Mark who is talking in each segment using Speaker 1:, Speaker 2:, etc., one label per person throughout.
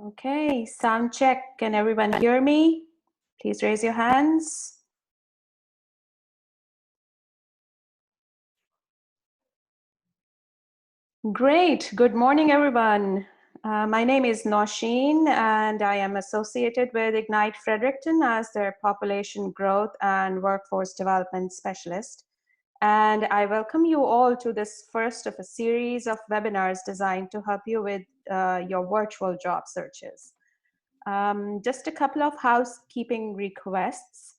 Speaker 1: Okay, sound check. Can everyone hear me? Please raise your hands. Great. Good morning, everyone. My name is Nosheen, and I am associated with Ignite Fredericton as their Population Growth and Workforce Development Specialist. And I welcome you all to this first of a series of webinars designed to help you with your virtual job searches. Just a couple of housekeeping requests.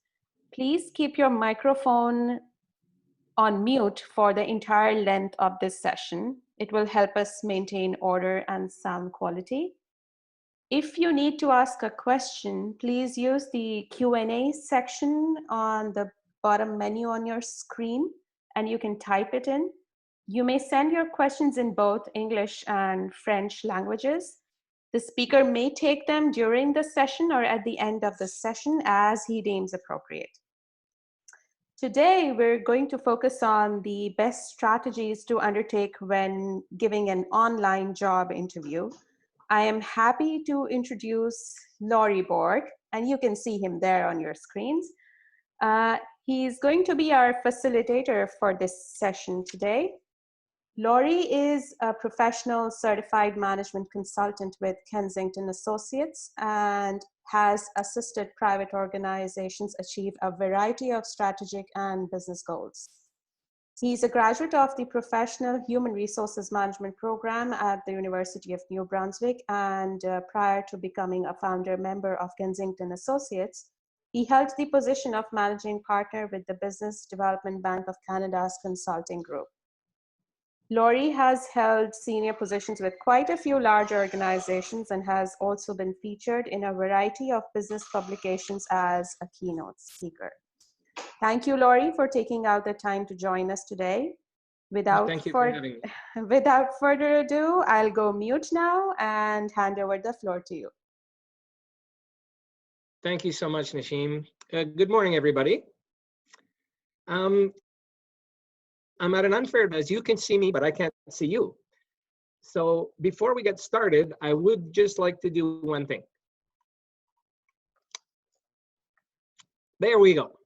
Speaker 1: Please keep your microphone on mute for the entire length of this session. It will help us maintain order and sound quality. If you need to ask a question, please use the Q&A section on the bottom menu on your screen, and you can type it in. You may send your questions in both English and French languages. The speaker may take them during the session or at the end of the session as he deems appropriate. Today, we're going to focus on the best strategies to undertake when giving an online job interview. I am happy to introduce Laurie Bourque, and you can see him there on your screens. He's going to be our facilitator for this session today. Laurie is a professional certified management consultant with Kensington Associates and has assisted private organizations achieve a variety of strategic and business goals. He's a graduate of the Professional Human Resources Management Program at the University of New Brunswick, and prior to becoming a founder member of Kensington Associates, he held the position of managing partner with the Business Development Bank of Canada's consulting group. Laurie has held senior positions with quite a few large organizations and has also been featured in a variety of business publications as a keynote speaker. Thank you, Laurie, for taking out the time to join us today.
Speaker 2: Thank you for having me.
Speaker 1: Without further ado, I'll go mute now and hand over the floor to you.
Speaker 2: Thank you so much, Nashim. Good morning, everybody. I'm at an unfair, as you can see me, but I can't see you. So before we get started, I would just like to do one thing. There we go.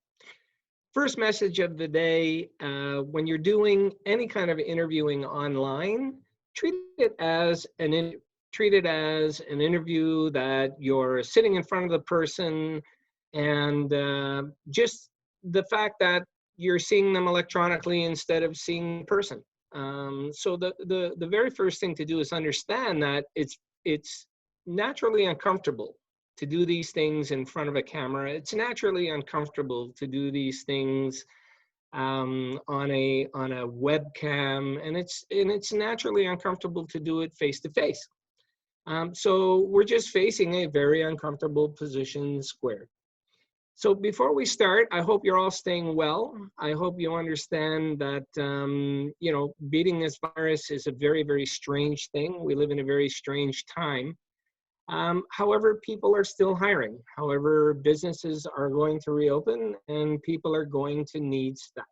Speaker 2: First message of the day, when you're doing any kind of interviewing online, treat it as an interview that you're sitting in front of the person, and just the fact that you're seeing them electronically instead of seeing in person. So the very first thing to do is understand that it's naturally uncomfortable to do these things in front of a camera. It's naturally uncomfortable to do these things on a webcam, and it's naturally uncomfortable to do it face to face. So we're just facing a very uncomfortable position squared. So before we start, I hope you're all staying well. I hope you understand that, you know, beating this virus is a very, very strange thing. We live in a very strange time. However, people are still hiring. However, businesses are going to reopen and people are going to need staff.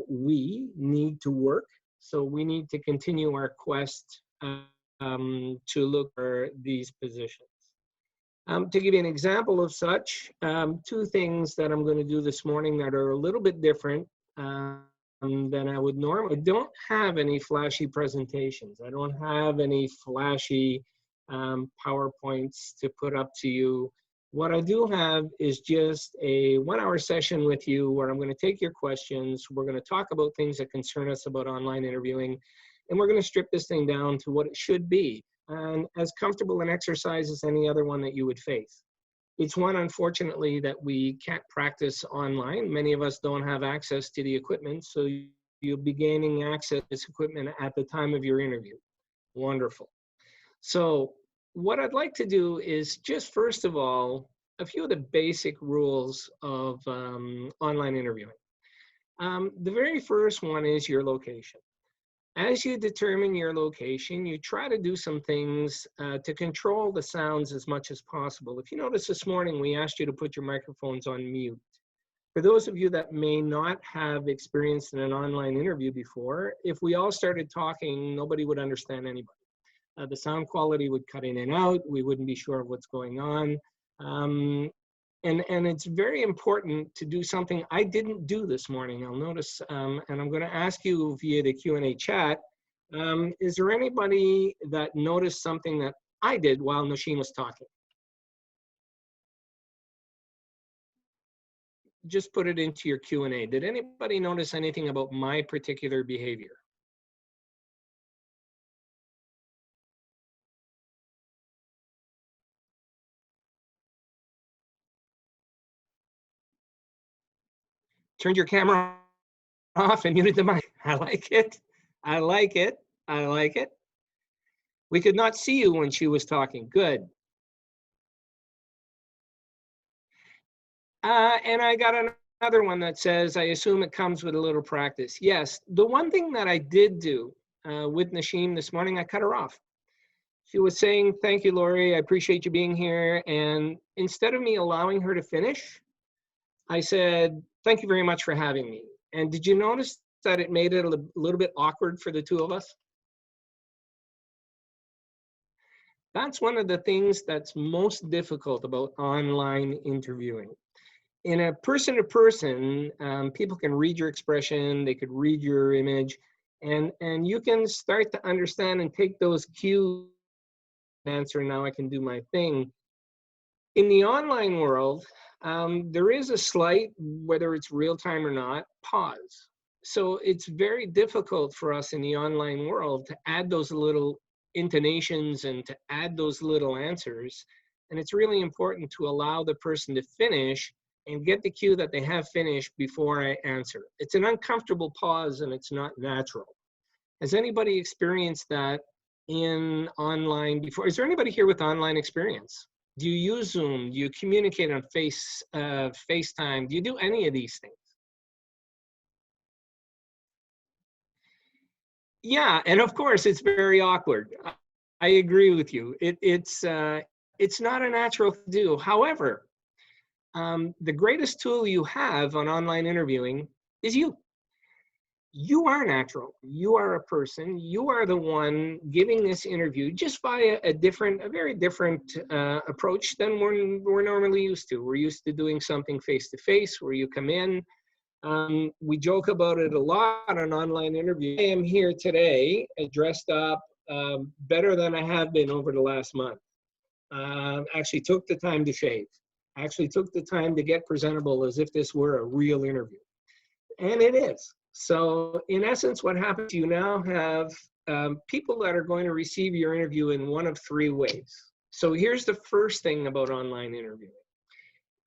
Speaker 2: We need to work, so we need to continue our quest to look for these positions. To give you an example of such, two things that I'm going to do this morning that are a little bit different than I would normally. I don't have any flashy presentations. I don't have any flashy PowerPoints to put up to you. What I do have is just a 1-hour session with you where I'm going to take your questions. We're going to talk about things that concern us about online interviewing, and we're going to strip this thing down to what it should be, and as comfortable an exercise as any other one that you would face. It's one, unfortunately, that we can't practice online. Many of us don't have access to the equipment, so you'll be gaining access to this equipment at the time of your interview. Wonderful. So what I'd like to do is just, first of all, a few of the basic rules of online interviewing. The very first one is your location. As you determine your location, you try to do some things to control the sounds as much as possible. If you notice this morning, we asked you to put your microphones on mute. For those of you that may not have experienced an online interview before, if we all started talking, nobody would understand anybody. The sound quality would cut in and out. We wouldn't be sure of what's going on. And it's very important to do something I didn't do this morning. I'll notice, and I'm going to ask you via the Q&A chat, is there anybody that noticed something that I did while Nosheen was talking? Just put it into your Q&A. Did anybody notice anything about my particular behavior? Turned your camera off and muted the mic. I like it. I like it. I like it. We could not see you when she was talking. Good. And I got another one that says, I assume it comes with a little practice. Yes, the one thing that I did do with Nosheen this morning, I cut her off. She was saying, thank you, Laurie, I appreciate you being here. And instead of me allowing her to finish, I said, thank you very much for having me. And did you notice that it made it a little bit awkward for the two of us? That's one of the things that's most difficult about online interviewing. In a person-to-person, people can read your expression, they could read your image, and you can start to understand and take those cues. Answer, now I can do my thing. In the online world, there is a slight, whether it's real time or not, pause. So it's very difficult for us in the online world to add those little intonations and to add those little answers. And it's really important to allow the person to finish and get the cue that they have finished before I answer. It's an uncomfortable pause and it's not natural. Has anybody experienced that in online before? Is there anybody here with online experience? Do you use Zoom? Do you communicate on FaceTime? Do you do any of these things? Yeah, and of course it's very awkward. I agree with you. It's not a natural to do. However, the greatest tool you have on online interviewing is you. You are natural. You are a person. You are the one giving this interview just by a very different approach than we're normally used to. We're used to doing something face-to-face where you come in. We joke about it a lot on online interviews. I am here today dressed up better than I have been over the last month. Actually took the time to shave. Actually took the time to get presentable as if this were a real interview. And it is. So in essence, what happens, you now have people that are going to receive your interview in one of three ways. So here's the first thing about online interviewing.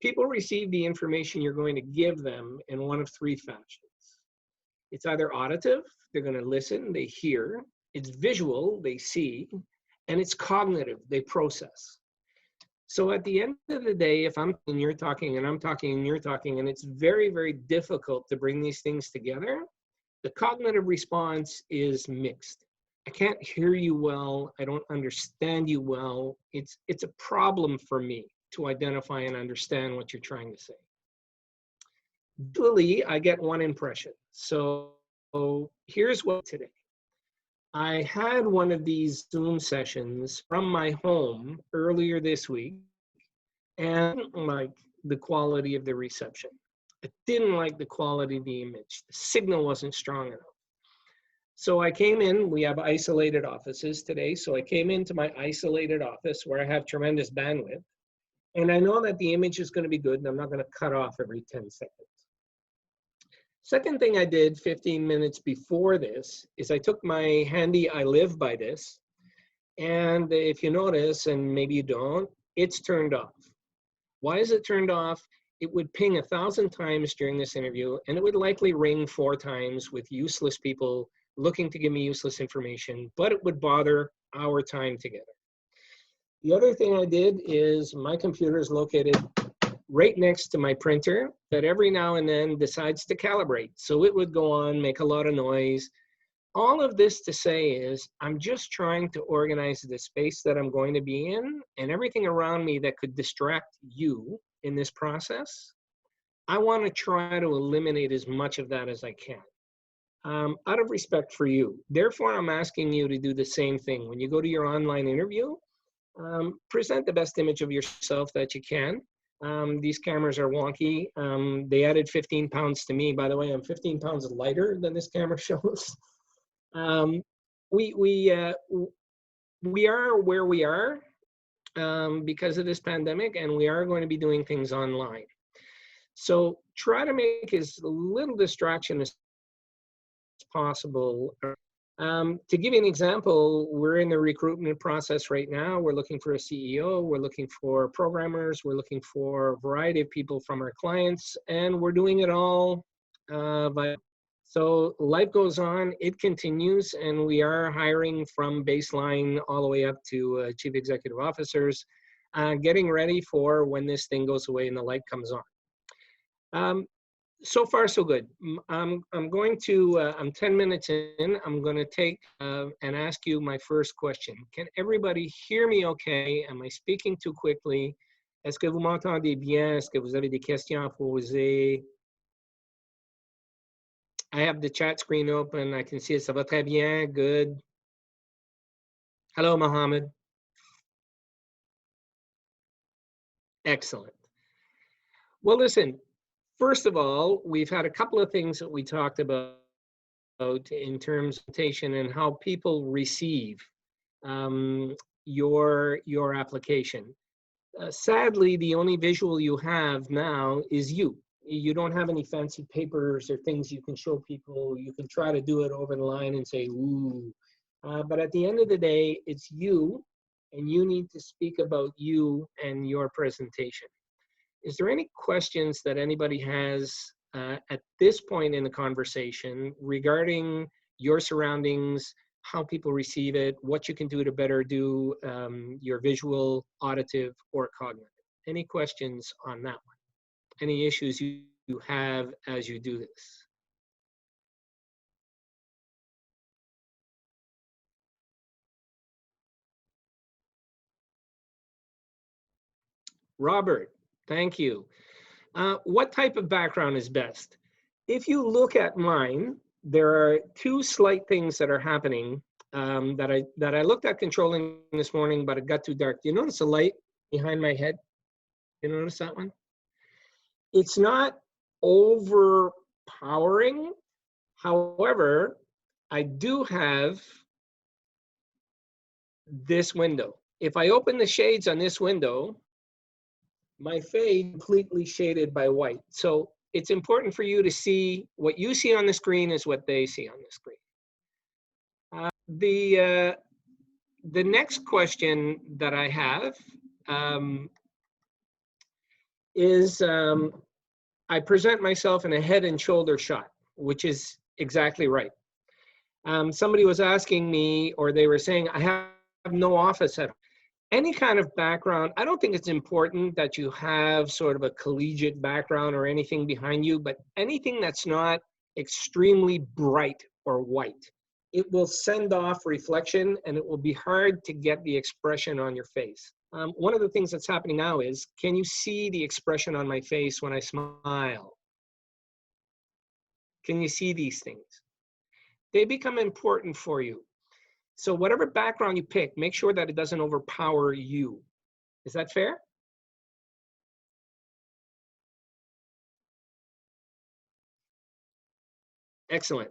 Speaker 2: People receive the information you're going to give them in one of three fashions. It's either auditive, they're going to listen, they hear. It's visual, they see. And it's cognitive, they process. So at the end of the day, if I'm and you're talking and I'm talking and you're talking, and it's very, very difficult to bring these things together, the cognitive response is mixed. I can't hear you well. I don't understand you well. It's a problem for me to identify and understand what you're trying to say. Visually, I get one impression. So here's what today. I had one of these Zoom sessions from my home earlier this week, and I didn't like the quality of the reception. I didn't like the quality of the image. The signal wasn't strong enough. So I came in, we have isolated offices today, so I came into my isolated office where I have tremendous bandwidth, and I know that the image is going to be good, and I'm not going to cut off every 10 seconds. Second thing I did 15 minutes before this is I took my handy I Live by this, and if you notice, and maybe you don't, it's turned off. Why is it turned off? It would ping 1,000 times during this interview, and it would likely ring 4 times with useless people looking to give me useless information, but it would bother our time together. The other thing I did is my computer is located right next to my printer that every now and then decides to calibrate. So it would go on, make a lot of noise. All of this to say is I'm just trying to organize the space that I'm going to be in, and everything around me that could distract you in this process. I want to try to eliminate as much of that as I can. out of respect for you. Therefore, I'm asking you to do the same thing. When you go to your online interview, present the best image of yourself that you can. These cameras are wonky. They added 15 pounds to me. By the way, I'm 15 pounds lighter than this camera shows. We are where we are because of this pandemic, and we are going to be doing things online. So try to make as little distraction as possible. To give you an example, we're in the recruitment process right now. We're looking for a CEO, we're looking for programmers, we're looking for a variety of people from our clients, and we're doing it all via. So life goes on, it continues, and we are hiring from baseline all the way up to chief executive officers, getting ready for when this thing goes away and the light comes on. So far, so good. I'm 10 minutes in. I'm going to take and ask you my first question. Can everybody hear me okay? Am I speaking too quickly? Est-ce que vous m'entendez bien? Est-ce que vous avez des questions à poser? I have the chat screen open. I can see it. Ça va très bien. Good. Hello, Mohammed. Excellent. Well, listen, first of all, we've had a couple of things that we talked about in terms of presentation and how people receive your application. Sadly, the only visual you have now is you. You don't have any fancy papers or things you can show people. You can try to do it over the line and say, ooh. But at the end of the day, it's you, and you need to speak about you and your presentation. Is there any questions that anybody has at this point in the conversation regarding your surroundings, how people receive it, what you can do to better do your visual, auditive, or cognitive? Any questions on that one? Any issues you have as you do this? Robert, thank you. What type of background is best? If you look at mine, there are two slight things that are happening that I looked at controlling this morning, but it got too dark. Do you notice the light behind my head? You notice that one? It's not overpowering. However, I do have this window. If I open the shades on this window, my face is completely shaded by white. So it's important for you to see what you see on the screen is what they see on the screen. The next question that I have is I present myself in a head and shoulder shot, which is exactly right. Somebody was asking me, or they were saying, I have no office at home. Any kind of background, I don't think it's important that you have sort of a collegiate background or anything behind you, but anything that's not extremely bright or white, it will send off reflection and it will be hard to get the expression on your face. One of the things that's happening now is, can you see the expression on my face when I smile? Can you see these things? They become important for you. So whatever background you pick, make sure that it doesn't overpower you. Is that fair? Excellent.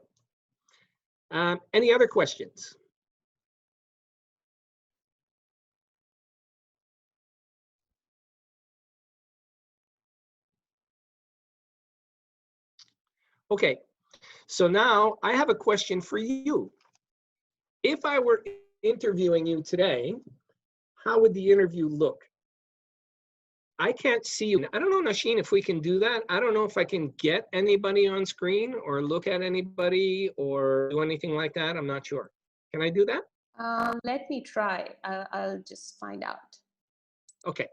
Speaker 2: Any other questions? Okay, so now I have a question for you. If I were interviewing you today, how would the interview look? I can't see you. I don't know, Nasheen, if we can do that. I don't know if I can get anybody on screen or look at anybody or do anything like that. I'm not sure. Can I do that?
Speaker 1: Let me try. I'll just find out.
Speaker 2: Okay.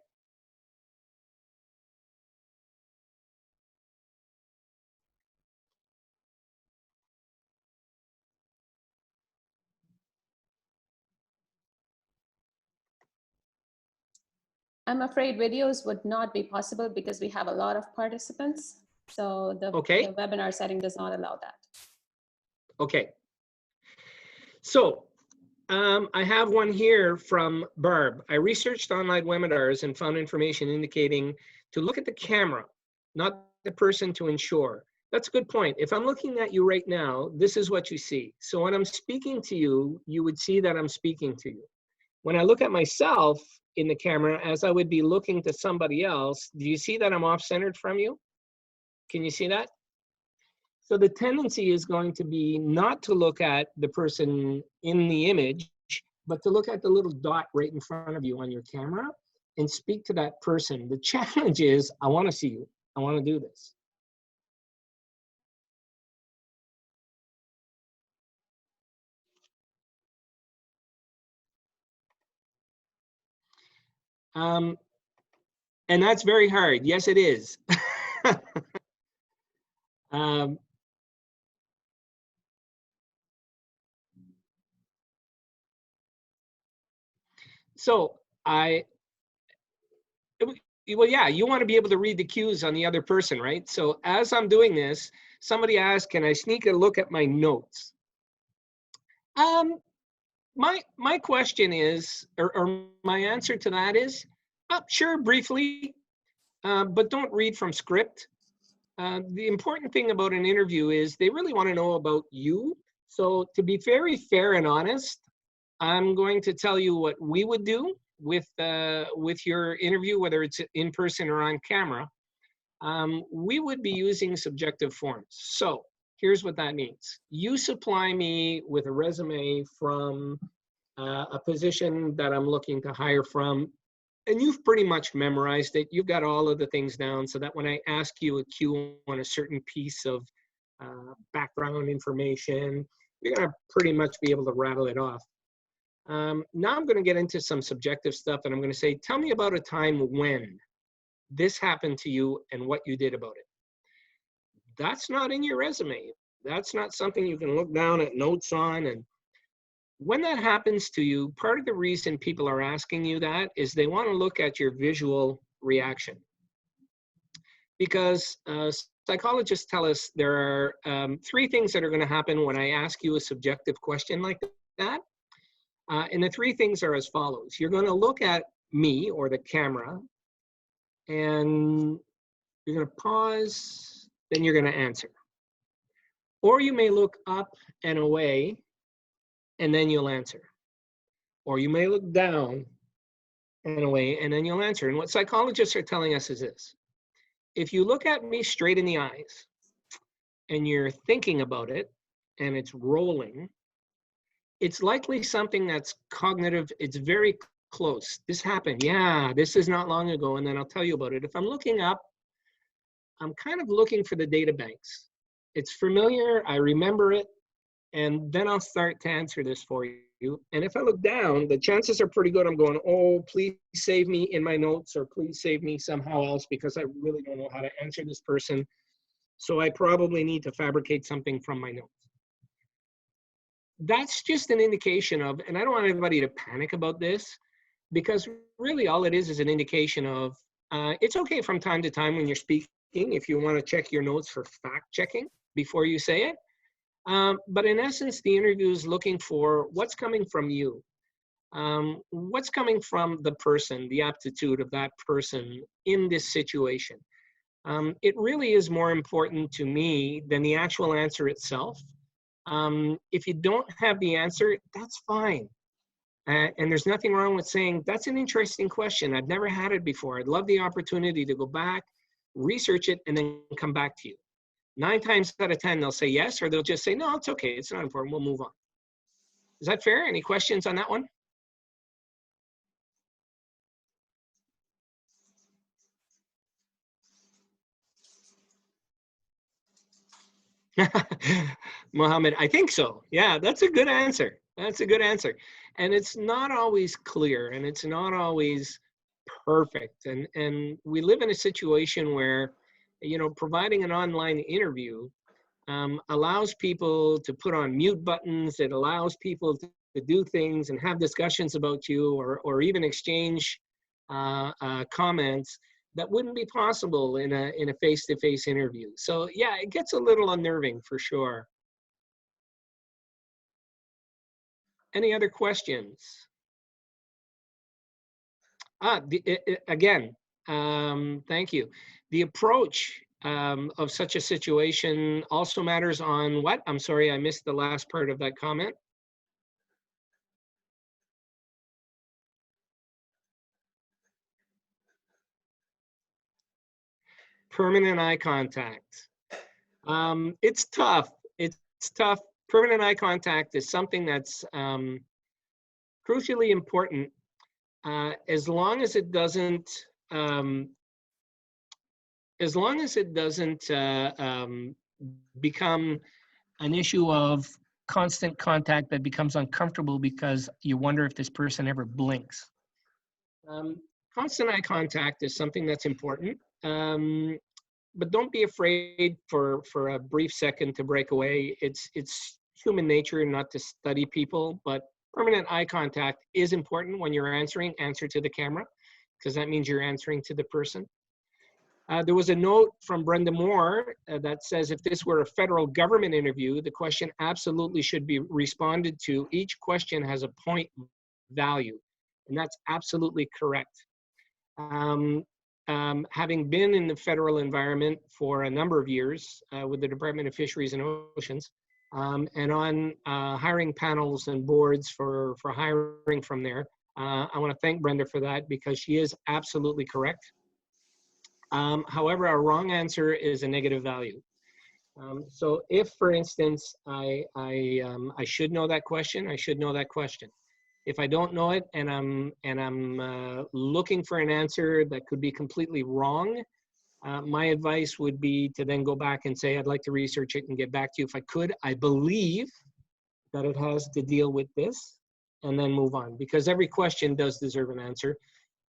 Speaker 1: I'm afraid videos would not be possible because we have a lot of participants. So the
Speaker 2: Okay.
Speaker 1: webinar setting does not allow that.
Speaker 2: Okay. So I have one here from Barb. I researched online webinars and found information indicating to look at the camera, not the person, to ensure. That's a good point. If I'm looking at you right now, this is what you see. So when I'm speaking to you, you would see that I'm speaking to you. When I look at myself in the camera, as I would be looking to somebody else, do you see that I'm off-centered from you? Can you see that? So the tendency is going to be not to look at the person in the image, but to look at the little dot right in front of you on your camera and speak to that person. The challenge is, I want to see you. I want to do this. And that's very hard. Yes, it is. um, so well, yeah, you want to be able to read the cues on the other person, right? So as I'm doing this, somebody asked, can I sneak a look at my notes? My question is, or my answer to that is, sure, briefly, but don't read from script. The important thing about an interview is they really want to know about you. So to be very fair and honest, I'm going to tell you what we would do with your interview, whether it's in person or on camera. We would be using subjective forms. So here's what that means. You supply me with a resume from a position that I'm looking to hire from, and you've pretty much memorized it. You've got all of the things down so that when I ask you a cue on a certain piece of background information, you're going to pretty much be able to rattle it off. Now I'm going to get into some subjective stuff, and I'm going to say, tell me about a time when this happened to you and what you did about it. That's not in your resume. That's not something you can look down at notes on. And when that happens to you, part of the reason people are asking you that is they want to look at your visual reaction. Because psychologists tell us there are 3 things that are going to happen when I ask you a subjective question like that. And the 3 things are as follows. You're going to look at me or the camera, and you're going to pause, then you're going to answer. Or you may look up and away, and then you'll answer. Or you may look down and away, and then you'll answer. And what psychologists are telling us is this. If you look at me straight in the eyes, and you're thinking about it, and it's rolling, it's likely something that's cognitive. It's very close. This happened. Yeah, this is not long ago, and then I'll tell you about it. If I'm looking up, I'm kind of looking for the data banks. It's familiar, I remember it, and then I'll start to answer this for you. And if I look down, the chances are pretty good I'm going, oh, please save me in my notes, or please save me somehow else, because I really don't know how to answer this person. So I probably need to fabricate something from my notes. That's just an indication of, and I don't want anybody to panic about this, because really all it is an indication of, it's okay from time to time when you're speaking, if you want to check your notes for fact checking before you say it. But in essence, the interview is looking for what's coming from you. What's coming from the person, the aptitude of that person in this situation. It really is more important to me than the actual answer itself. If you don't have the answer, that's fine. And there's nothing wrong with saying, that's an interesting question. I've never had it before. I'd love the opportunity to go back, research it, and then come back to you. 9 times out of 10, they'll say yes, or they'll just say, no, it's okay. It's not important. We'll move on. Is that fair? Any questions on that one? Mohammed, I think so. Yeah, that's a good answer. That's a good answer. And it's not always clear, and it's not always perfect. And we live in a situation where, you know, providing an online interview allows people to put on mute buttons. It allows people to do things and have discussions about you, or even exchange comments that wouldn't be possible in a face-to-face interview. So yeah, it gets a little unnerving for sure. Any other questions? Again, thank you. The approach of such a situation also matters on what? I'm sorry, I missed the last part of that comment. Permanent eye contact. It's tough. It's tough. Permanent eye contact is something that's crucially important as long as it doesn't become an issue of constant contact that becomes uncomfortable because you wonder if this person ever blinks. Constant eye contact is something that's important, but don't be afraid for a brief second to break away. It's human nature not to study people, but permanent eye contact is important when you're answering. Answer to the camera, because that means you're answering to the person. There was a note from Brenda Moore that says if this were a federal government interview, the question absolutely should be responded to. Each question has a point value, and that's absolutely correct. Having been in the federal environment for a number of years with the Department of Fisheries and Oceans, and on hiring panels and boards for hiring from there, I want to thank Brenda for that because she is absolutely correct. However, a wrong answer is a negative value. So if, for instance, I should know that question, I should know that question. If I don't know it and I'm looking for an answer that could be completely wrong, my advice would be to then go back and say, I'd like to research it and get back to you if I could. I believe that it has to deal with this, and then move on, because every question does deserve an answer.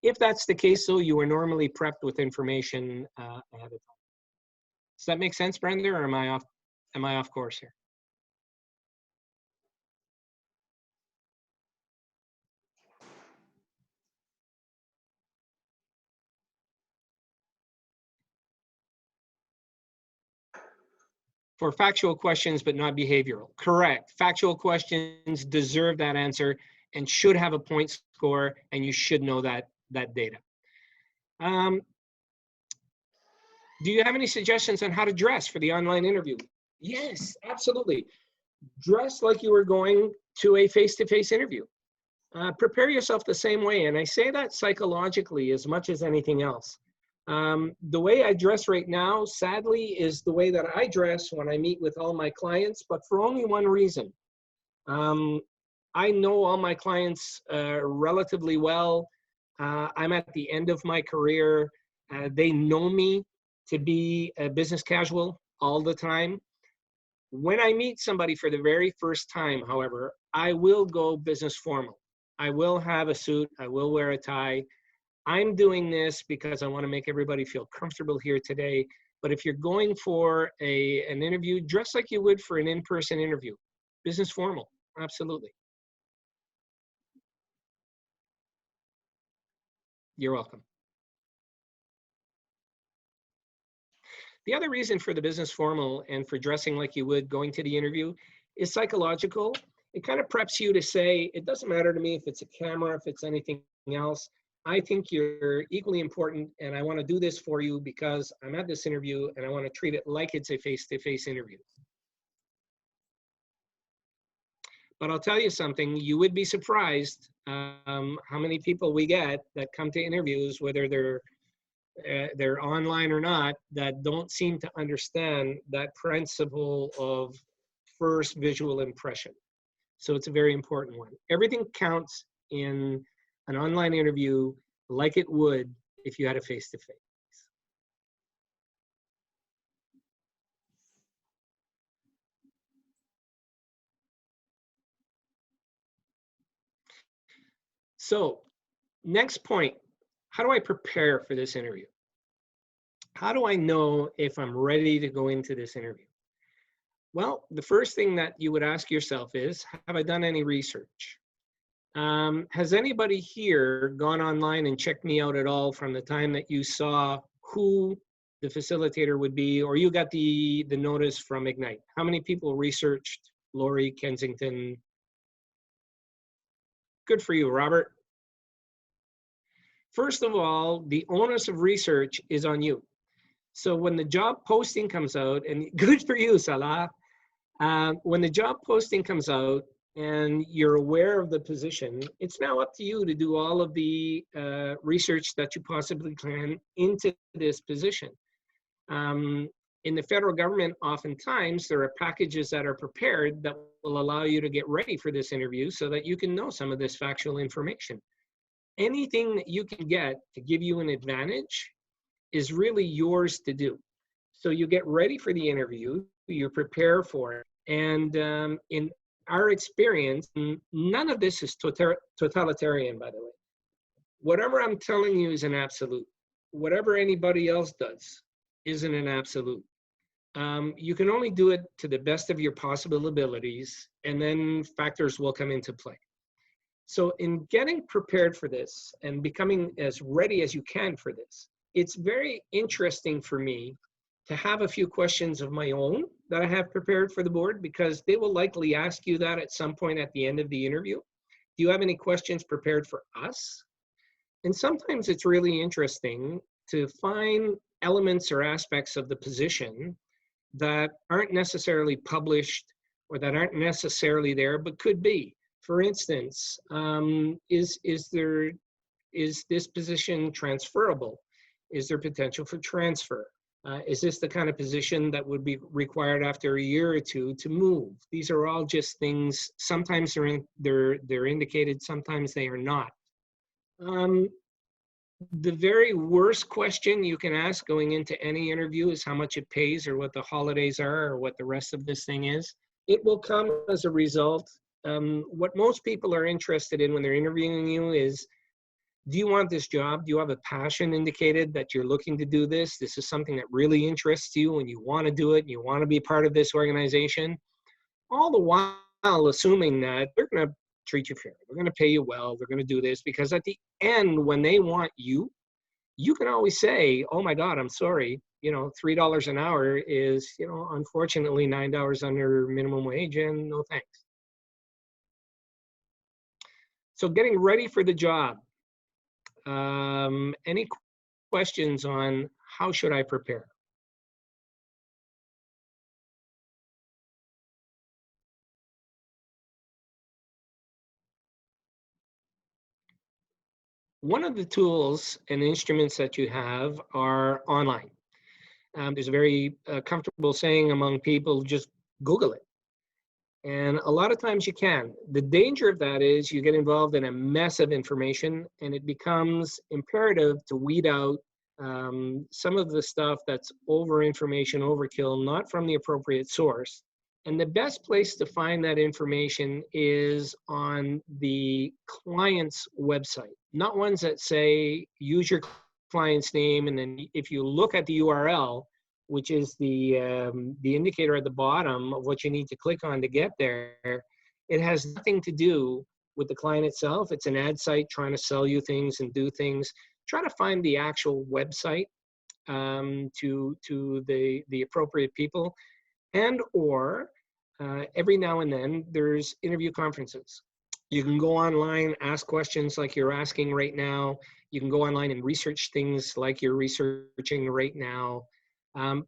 Speaker 2: If that's the case, though, you are normally prepped with information ahead of time. Does that make sense, Brenda, or am I off course here? For factual questions, but not behavioral. Correct. Factual questions deserve that answer and should have a point score, and you should know that data. Do you have any suggestions on how to dress for the online interview? Yes, absolutely. Dress like you were going to a face-to-face interview. Prepare yourself the same way, and I say that psychologically as much as anything else. The way I dress right now, sadly, is the way that I dress when I meet with all my clients, but for only one reason. I know all my clients relatively well. I'm at the end of my career. They know me to be a business casual all the time. When I meet somebody for the very first time, however, I will go business formal. I will have a suit. I will wear a tie. I'm doing this because I want to make everybody feel comfortable here today. But if you're going for an interview, dress like you would for an in-person interview. Business formal, absolutely. You're welcome. The other reason for the business formal and for dressing like you would going to the interview is psychological. It kind of preps you to say, it doesn't matter to me if it's a camera, if it's anything else. I think you're equally important, and I want to do this for you because I'm at this interview and I want to treat it like it's a face-to-face interview. But I'll tell you something, you would be surprised how many people we get that come to interviews, whether they're online or not, that don't seem to understand that principle of first visual impression. So it's a very important one. Everything counts in an online interview like it would if you had a face-to-face. So next point, how do I prepare for this interview? How do I know if I'm ready to go into this interview? Well, the first thing that you would ask yourself is, have I done any research? Has anybody here gone online and checked me out at all from the time that you saw who the facilitator would be, or you got the notice from Ignite? How many people researched Laurie, Kensington, Good for you, Robert. First of all, the onus of research is on you. So when the job posting comes out, and good for you, Salah, when the job posting comes out and you're aware of the position, it's now up to you to do all of the research that you possibly can into this position. In the federal government, oftentimes there are packages that are prepared that will allow you to get ready for this interview so that you can know some of this factual information. Anything that you can get to give you an advantage is really yours to do. So you get ready for the interview, you prepare for it. And in our experience, none of this is totalitarian, by the way. Whatever I'm telling you is an absolute. Whatever anybody else does isn't an absolute. You can only do it to the best of your possible abilities, and then factors will come into play. So in getting prepared for this and becoming as ready as you can for this, it's very interesting for me to have a few questions of my own that I have prepared for the board, because they will likely ask you that at some point at the end of the interview. Do you have any questions prepared for us? And sometimes it's really interesting to find elements or aspects of the position that aren't necessarily published or that aren't necessarily there, but could be. For instance, is this position transferable? Is there potential for transfer? Is this the kind of position that would be required after a year or two to move? These are all just things. Sometimes they're indicated, sometimes they are not. The very worst question you can ask going into any interview is how much it pays or what the holidays are or what the rest of this thing is. It will come as a result. What most people are interested in when they're interviewing you is, do you want this job? Do you have a passion indicated that you're looking to do this? This is something that really interests you and you want to do it and you want to be part of this organization. All the while assuming that they're going to treat you fair. They're going to pay you well. They're going to do this, because at the end, when they want you, you can always say, oh my God, I'm sorry. $3 an hour is, unfortunately $9 under minimum wage, and no thanks. So getting ready for the job. Any questions on how should I prepare? One of the tools and instruments that you have are online. There's a very comfortable saying among people, just Google it. And a lot of times you can. The danger of that is you get involved in a mess of information, and it becomes imperative to weed out some of the stuff that's over information, overkill, not from the appropriate source. And the best place to find that information is on the client's website, not ones that say use your client's name, and then if you look at the URL, which is the indicator at the bottom of what you need to click on to get there, it has nothing to do with the client itself. It's an ad site trying to sell you things and do things. Try to find the actual website to the appropriate people, and or every now and then there's interview conferences. You can go online, ask questions like you're asking right now. You can go online and research things like you're researching right now.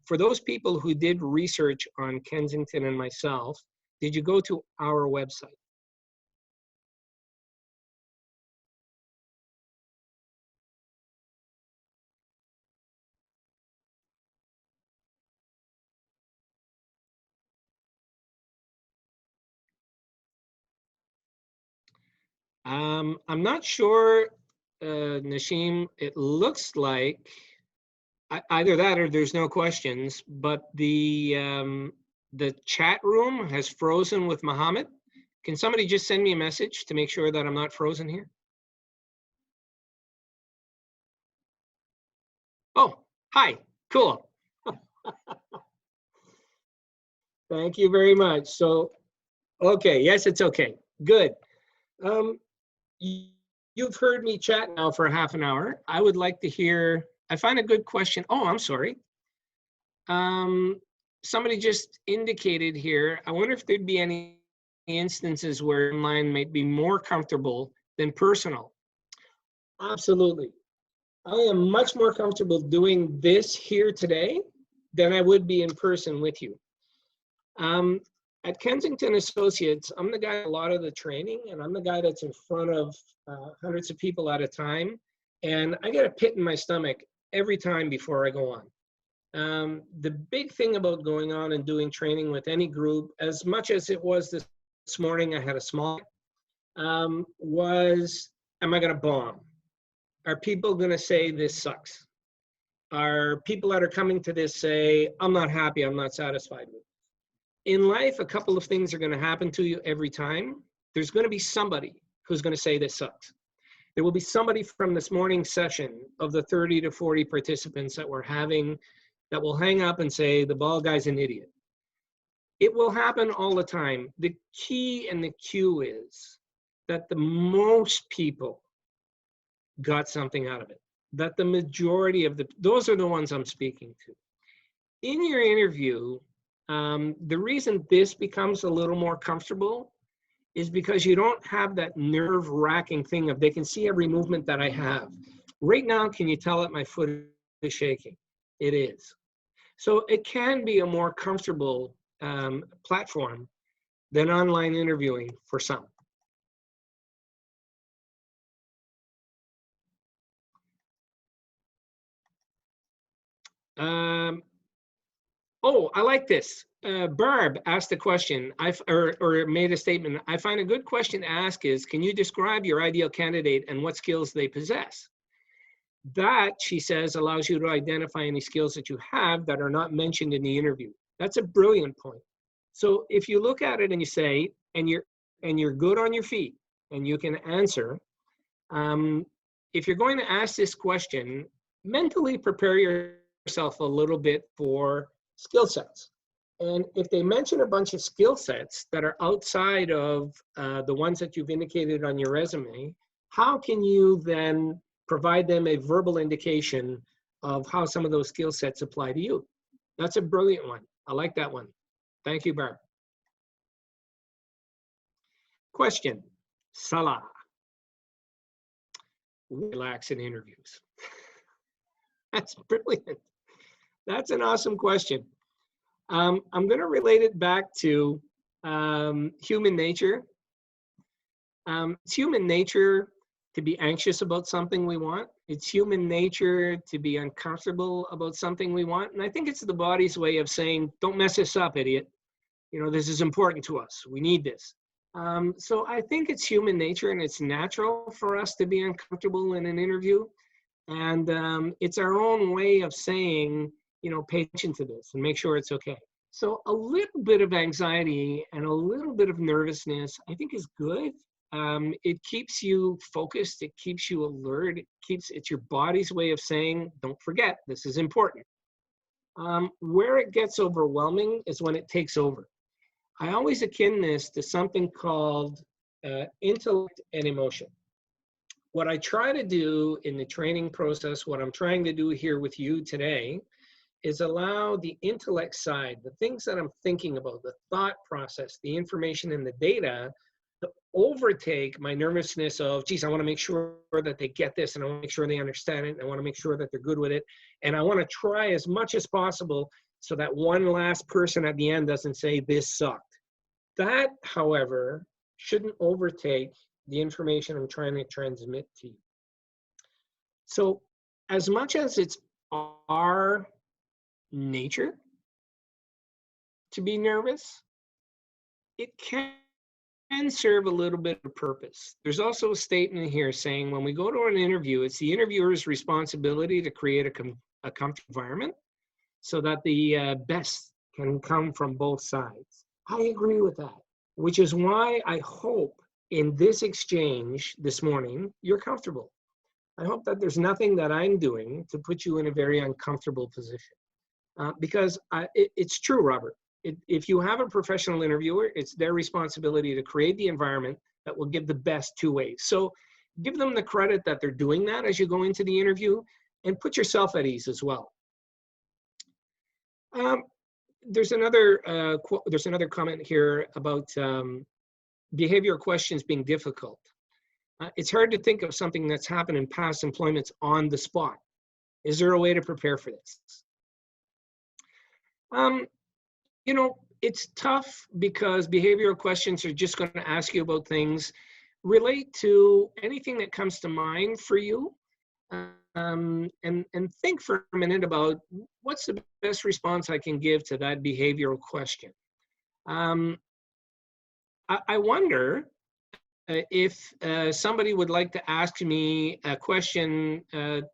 Speaker 2: For those people who did research on Kensington and myself, did you go to our website? I'm not sure, Nashim. It looks like either that or there's no questions, but the chat room has frozen with Mohammed. Can somebody just send me a message to make sure that I'm not frozen here? Oh, hi, cool. Thank you very much. So, okay, yes, it's okay. Good. You've heard me chat now for half an hour. I would like to hear, I find a good question. Oh, I'm sorry. Somebody just indicated here, I wonder if there'd be any instances where online might be more comfortable than personal? Absolutely. I am much more comfortable doing this here today than I would be in person with you. At Kensington Associates, I'm the guy a lot of the training, and I'm the guy that's in front of hundreds of people at a time, and I get a pit in my stomach every time before I go on. The big thing about going on and doing training with any group, as much as it was this morning, I had a small, was, am I going to bomb? Are people going to say this sucks? Are people that are coming to this say, I'm not happy, I'm not satisfied with it? In life, a couple of things are going to happen to you every time. There's going to be somebody who's going to say this sucks. There will be somebody from this morning's session of the 30 to 40 participants that we're having that will hang up and say, the bald guy's an idiot. It will happen all the time. The key and the cue is that the most people got something out of it, that the majority of those are the ones I'm speaking to. In your interview, the reason this becomes a little more comfortable is because you don't have that nerve-wracking thing of they can see every movement that I have. Right now, can you tell that my foot is shaking? It is. So it can be a more comfortable platform than online interviewing for some. Oh, I like this. Barb asked a question, or made a statement. I find a good question to ask is, can you describe your ideal candidate and what skills they possess? That, she says, allows you to identify any skills that you have that are not mentioned in the interview. That's a brilliant point. So if you look at it and you say, and you're good on your feet and you can answer, if you're going to ask this question, mentally prepare yourself a little bit for skill sets. And if they mention a bunch of skill sets that are outside of the ones that you've indicated on your resume, how can you then provide them a verbal indication of how some of those skill sets apply to you? That's a brilliant one. I like that one. Thank you, Barb. Question, Salah. Relax in interviews. That's brilliant. That's an awesome question. I'm going to relate it back to human nature. It's human nature to be anxious about something we want. It's human nature to be uncomfortable about something we want. And I think it's the body's way of saying, don't mess this up, idiot. You know, this is important to us. We need this. So I think it's human nature and it's natural for us to be uncomfortable in an interview. And it's our own way of saying, you know, pay attention to this and make sure it's okay. So a little bit of anxiety and a little bit of nervousness, I think, is good. It keeps you focused. It keeps you alert. It's your body's way of saying, don't forget, this is important. Where it gets overwhelming is when it takes over. I always akin this to something called intellect and emotion. What I try to do in the training process, what I'm trying to do here with you today, is allow the intellect side, the things that I'm thinking about, the thought process, the information and the data, to overtake my nervousness of, geez, I want to make sure that they get this, and I want to make sure they understand it, and I want to make sure that they're good with it, and I want to try as much as possible so that one last person at the end doesn't say, this sucked. That, however, shouldn't overtake the information I'm trying to transmit to you. So as much as it's our nature to be nervous, it can serve a little bit of purpose. There's also a statement here saying when we go to an interview, it's the interviewer's responsibility to create a comfortable environment so that the best can come from both sides. I agree with that, which is why I hope in this exchange this morning, you're comfortable. I hope that there's nothing that I'm doing to put you in a very uncomfortable position. Because it's true, Robert. If you have a professional interviewer, it's their responsibility to create the environment that will give the best two ways. So give them the credit that they're doing that as you go into the interview, and put yourself at ease as well. There's another comment here about behavioral questions being difficult. It's hard to think of something that's happened in past employments on the spot. Is there a way to prepare for this? You know, it's tough because behavioral questions are just going to ask you about things relate to anything that comes to mind for you. And think for a minute about what's the best response I can give to that behavioral question. I wonder if somebody would like to ask me a question,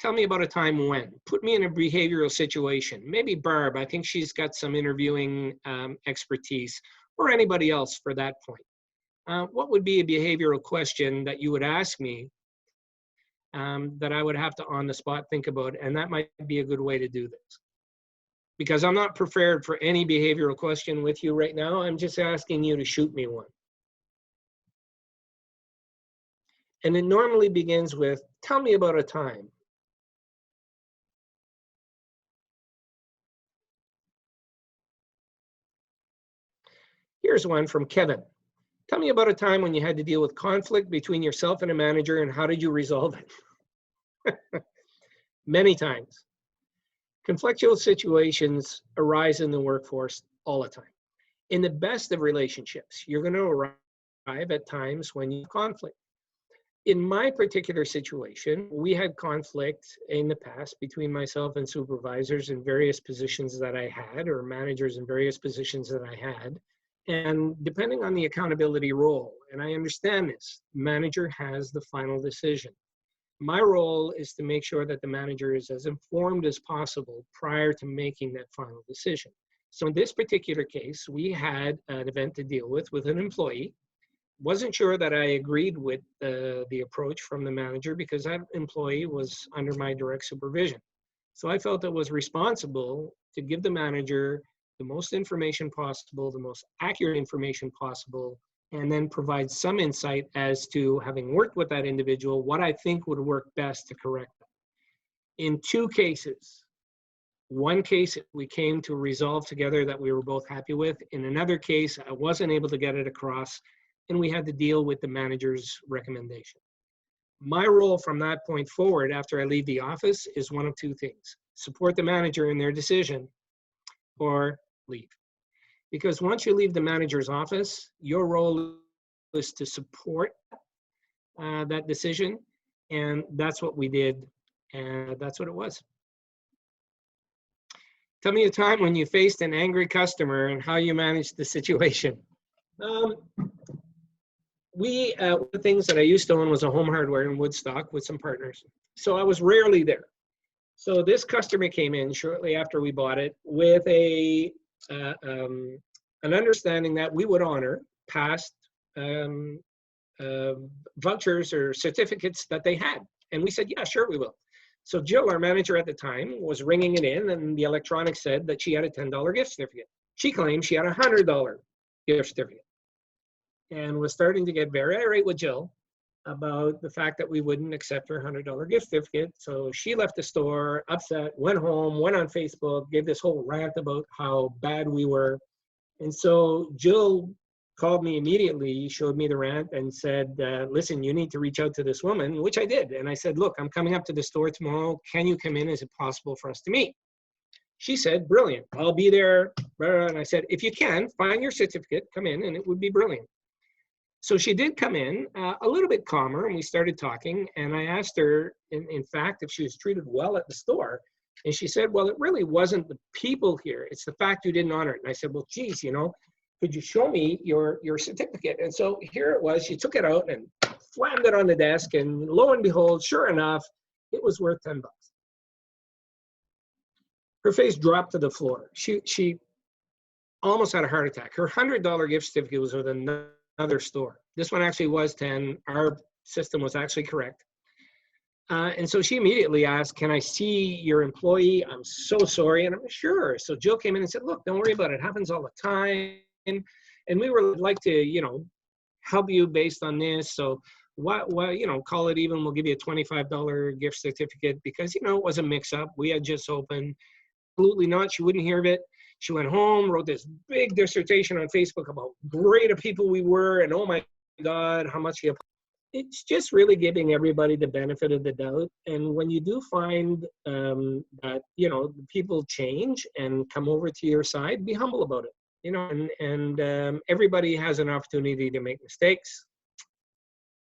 Speaker 2: tell me about a time when. Put me in a behavioral situation. Maybe Barb, I think she's got some interviewing expertise, or anybody else for that point. What would be a behavioral question that you would ask me that I would have to on the spot think about? And that might be a good way to do this. Because I'm not prepared for any behavioral question with you right now. I'm just asking you to shoot me one. And it normally begins with, tell me about a time. Here's one from Kevin. Tell me about a time when you had to deal with conflict between yourself and a manager, and how did you resolve it? Many times. Conflictual situations arise in the workforce all the time. In the best of relationships, you're going to arrive at times when you have conflict. In my particular situation, we had conflict in the past between myself and supervisors in various positions that I had, or managers in various positions that I had. And depending on the accountability role, and I understand this, manager has the final decision. My role is to make sure that the manager is as informed as possible prior to making that final decision. So in this particular case, we had an event to deal with an employee. Wasn't sure that I agreed with the approach from the manager because that employee was under my direct supervision. So I felt it was responsible to give the manager the most information possible, the most accurate information possible, and then provide some insight as to, having worked with that individual, what I think would work best to correct them. In two cases, one case we came to a resolve together that we were both happy with. In another case, I wasn't able to get it across, and we had to deal with the manager's recommendation. My role from that point forward, after I leave the office, is one of two things: support the manager in their decision, or leave. Because once you leave the manager's office, your role is to support that decision, and that's what we did, and that's what it was. Tell me a time when you faced an angry customer and how you managed the situation. One of the things that I used to own was a home hardware in Woodstock with some partners. So I was rarely there. So this customer came in shortly after we bought it with an understanding that we would honor past vouchers or certificates that they had. And we said, yeah, sure, we will. So Jill, our manager at the time, was ringing it in, and the electronics said that she had a $10 gift certificate. She claimed she had a $100 gift certificate, and was starting to get very irate with Jill about the fact that we wouldn't accept her $100 gift certificate. So she left the store, upset, went home, went on Facebook, gave this whole rant about how bad we were. And so Jill called me immediately, showed me the rant, and said, listen, you need to reach out to this woman, which I did. And I said, look, I'm coming up to the store tomorrow. Can you come in? Is it possible for us to meet? She said, brilliant, I'll be there. And I said, if you can, find your certificate, come in, and it would be brilliant. So she did come in a little bit calmer, and we started talking. And I asked her, in fact, if she was treated well at the store. And she said, well, it really wasn't the people here. It's the fact you didn't honor it. And I said, well, geez, you know, could you show me your certificate? And so here it was. She took it out and slammed it on the desk. And lo and behold, sure enough, it was worth $10. Her face dropped to the floor. She almost had a heart attack. Her $100 gift certificate was with another store. This one actually was 10. Our system was actually correct. And so she immediately asked, can I see your employee? I'm so sorry. And I'm sure. So Jill came in and said, look, don't worry about it. It happens all the time. And we would like to, you know, help you based on this. So what, you know, call it even. We'll give you a $25 gift certificate because, you know, it was a mix up. We had just opened. Absolutely not. She wouldn't hear of it. She went home, wrote this big dissertation on Facebook about great of people we were. And oh my God, how much she apologized. it's just really giving everybody the benefit of the doubt. And when you do find that, you know, people change and come over to your side, be humble about it. You know, and everybody has an opportunity to make mistakes.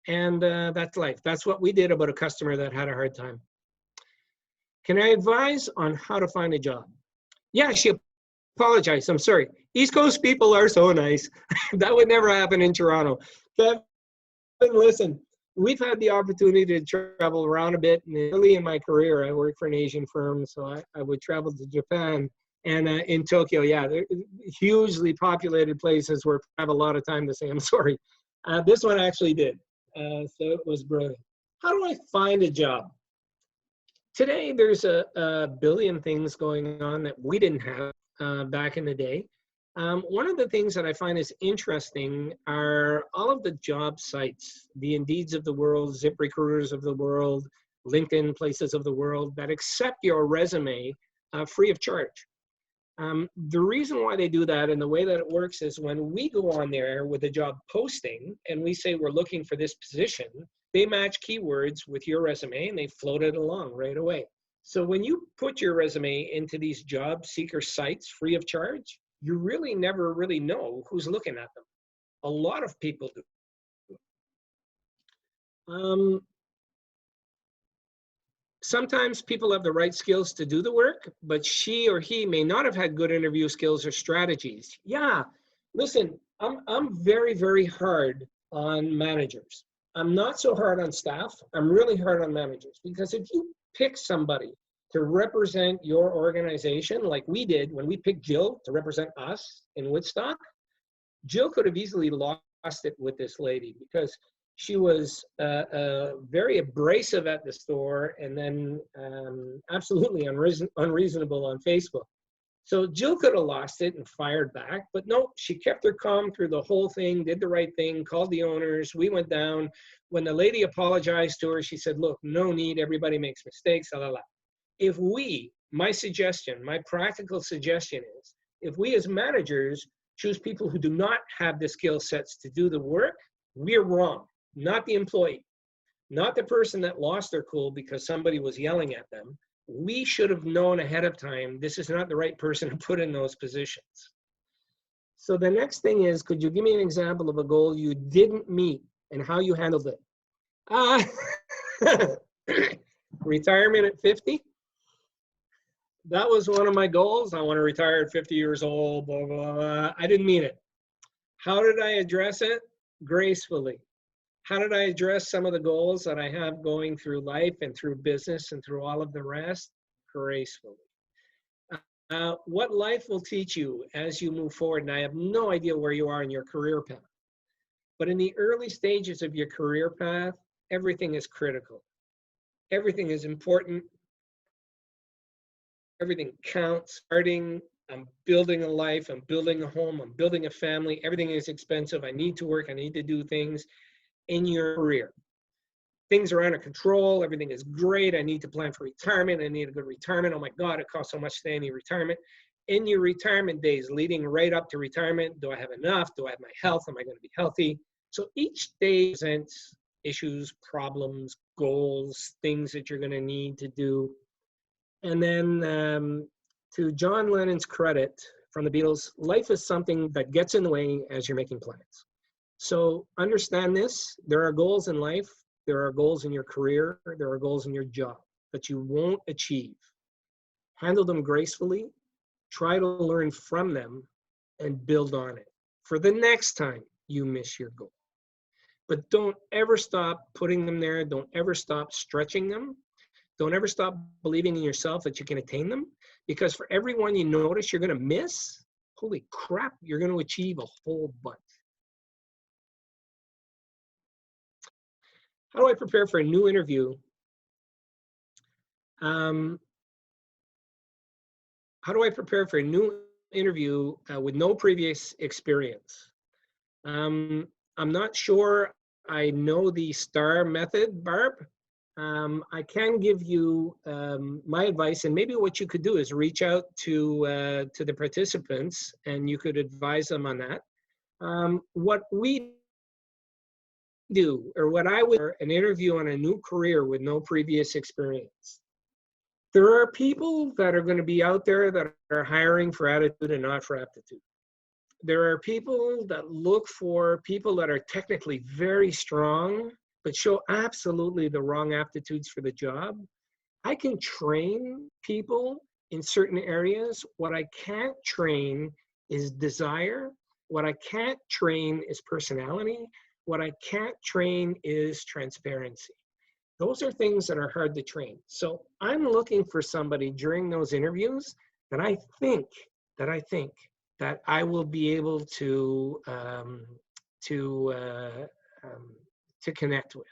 Speaker 2: And that's life. That's what we did about a customer that had a hard time. Can I advise on how to find a job? Yeah, she apologized. I'm sorry. East Coast people are so nice. That would never happen in Toronto. Kevin, listen, we've had the opportunity to travel around a bit. And early in my career, I worked for an Asian firm, so I would travel to Japan. And in Tokyo, yeah, they're hugely populated places where I have a lot of time to say, I'm sorry. This one actually did. So it was brilliant. How do I find a job? Today, there's a billion things going on that we didn't have back in the day. One of the things that I find is interesting are all of the job sites, the Indeeds of the world, ZipRecruiters of the world, LinkedIn places of the world that accept your resume free of charge. The reason why they do that and the way that it works is when we go on there with a job posting and we say we're looking for this position, they match keywords with your resume and they float it along right away. So when you put your resume into these job seeker sites free of charge, you really never really know who's looking at them. A lot of people do. Sometimes people have the right skills to do the work, but she or he may not have had good interview skills or strategies. Yeah, listen, I'm very, very hard on managers. I'm not so hard on staff. I'm really hard on managers because if you pick somebody to represent your organization like we did when we picked Jill to represent us in Woodstock, Jill could have easily lost it with this lady because she was very abrasive at the store and then absolutely unreasonable on Facebook. So Jill could have lost it and fired back, but no, she kept her calm through the whole thing, did the right thing, called the owners. We went down. When the lady apologized to her, she said, look, no need, everybody makes mistakes, la, la, la. If we, my suggestion, my practical suggestion is, if we as managers choose people who do not have the skill sets to do the work, we're wrong. Not the employee, not the person that lost their cool because somebody was yelling at them. We should have known ahead of time, this is not the right person to put in those positions. So the next thing is, could you give me an example of a goal you didn't meet and how you handled it? Retirement at 50? That was one of my goals. I want to retire at 50 years old, blah, blah, blah. I didn't mean it. How did I address it? Gracefully. How did I address some of the goals that I have going through life and through business and through all of the rest? Gracefully. What life will teach you as you move forward, and I have no idea where you are in your career path, but in the early stages of your career path, everything is critical. Everything is important. Everything counts. Starting, I'm building a life, I'm building a home, I'm building a family. Everything is expensive. I need to work, I need to do things. In your career, things are under control, everything is great, I need to plan for retirement, I need a good retirement, oh my God, it costs so much to any retirement. In your retirement days, leading right up to retirement, do I have enough? Do I have my health? Am I going to be healthy? So each day presents issues, problems, goals, things that you're going to need to do. And then to John Lennon's credit from the Beatles, life is something that gets in the way as you're making plans. So understand this, there are goals in life, there are goals in your career, there are goals in your job that you won't achieve. Handle them gracefully, try to learn from them, and build on it for the next time you miss your goal. But don't ever stop putting them there, don't ever stop stretching them, don't ever stop believing in yourself that you can attain them, because for every one you notice you're gonna miss, holy crap, you're gonna achieve a whole bunch. How do I prepare for a new interview? How do I prepare for a new interview with no previous experience? I'm not sure I know the STAR method, Barb. I can give you my advice, and maybe what you could do is reach out to the participants, and you could advise them on that. What we do, or what I would, an interview on a new career with no previous experience. There are people that are going to be out there that are hiring for attitude and not for aptitude. There are people that look for people that are technically very strong, but show absolutely the wrong aptitudes for the job. I can train people in certain areas. What I can't train is desire. What I can't train is personality. What I can't train is transparency. Those are things that are hard to train. So I'm looking for somebody during those interviews that I think that I will be able to connect with.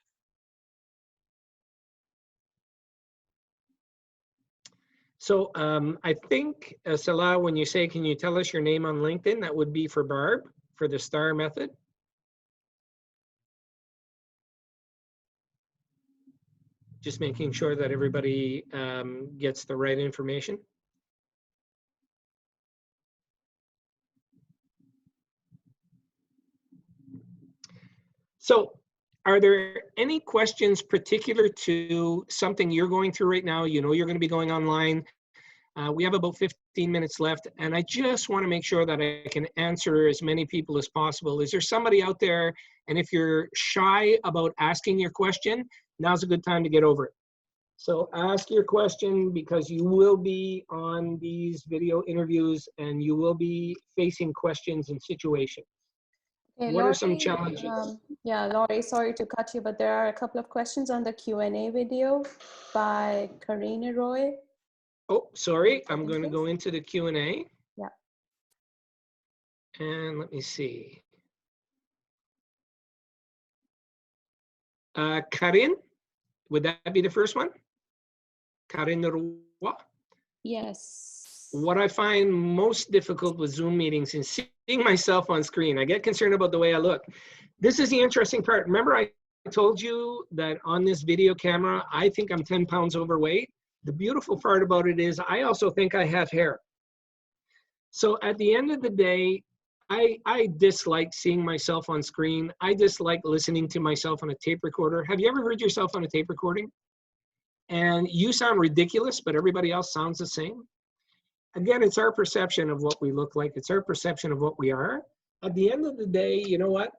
Speaker 2: So I think, Salah, when you say, can you tell us your name on LinkedIn, that would be for Barb, for the STAR method. Just making sure that everybody gets the right information. So are there any questions particular to something you're going through right now? You know you're going to be going online. We have about 15 minutes left, and I just want to make sure that I can answer as many people as possible. Is there somebody out there, and if you're shy about asking your question, now's a good time to get over it. So ask your question, because you will be on these video interviews and you will be facing questions and situations.
Speaker 1: Okay,
Speaker 2: What are some
Speaker 1: Laurie,
Speaker 2: challenges?
Speaker 1: yeah, Laurie, sorry to cut you, but there are a couple of questions on the Q&A video by Karina Roy.
Speaker 2: Oh, sorry, I'm going to go into the Q&A.
Speaker 1: Yeah.
Speaker 2: And let me see. Karin, would that be the first one? Karin Roy?
Speaker 1: Yes.
Speaker 2: What I find most difficult with Zoom meetings is seeing myself on screen. I get concerned about the way I look. This is the interesting part. Remember I told you that on this video camera, I think I'm 10 pounds overweight. The beautiful part about it is I also think I have hair. So at the end of the day, I dislike seeing myself on screen. I dislike listening to myself on a tape recorder. Have you ever heard yourself on a tape recording? And you sound ridiculous, but everybody else sounds the same. Again, it's our perception of what we look like. It's our perception of what we are. At the end of the day, you know what?